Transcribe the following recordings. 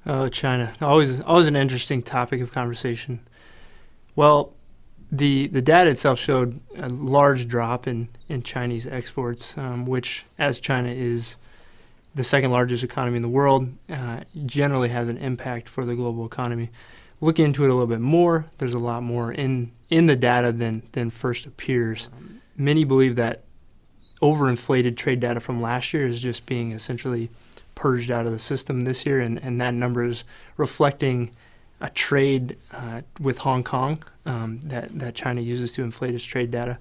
Oh, China. Always an interesting topic of conversation. Well, the data itself showed a large drop in Chinese exports, which, as China is the second largest economy in the world, generally has an impact for the global economy. Looking into it a little bit more, there's a lot more in the data than first appears. Many believe that overinflated trade data from last year is just being essentially purged out of the system this year, and that number is reflecting a trade with Hong Kong that China uses to inflate its trade data.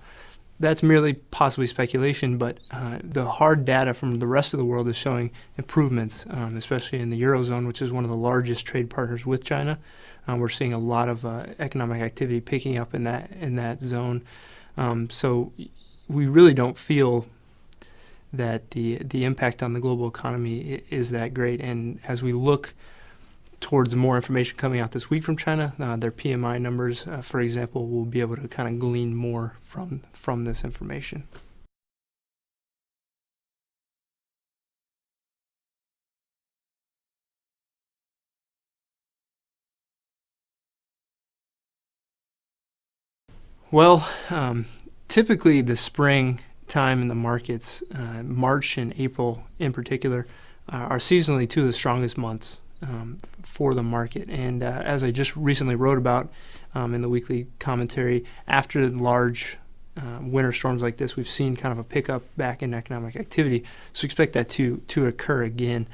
That's merely possibly speculation, but the hard data from the rest of the world is showing improvements, especially in the Eurozone, which is one of the largest trade partners with China. We're seeing a lot of economic activity picking up in that zone. So we really don't feel that the impact on the global economy is that great. And as we look towards more information coming out this week from China, their PMI numbers, for example, we'll be able to kind of glean more from this information. Well, typically the spring time in the markets, March and April in particular, are seasonally two of the strongest months for the market. And as I just recently wrote about in the weekly commentary, after large winter storms like this, we've seen kind of a pickup back in economic activity. So expect that to occur again.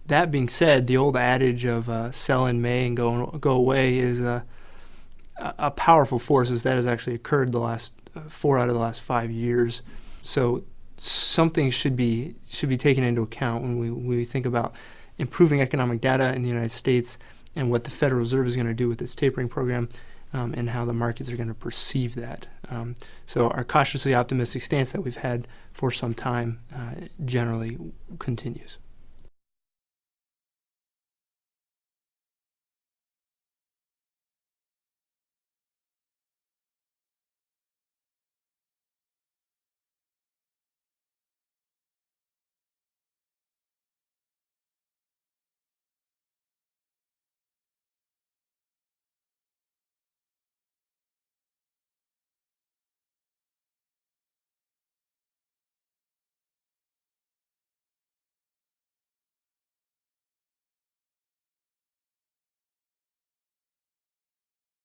That being said, the old adage of sell in May and go away is a powerful force, as that has actually occurred the last 4 out of the last 5 years. So something should be taken into account when we think about improving economic data in the United States and what the Federal Reserve is going to do with its tapering program, and how the markets are going to perceive that. So our cautiously optimistic stance that we've had for some time generally continues.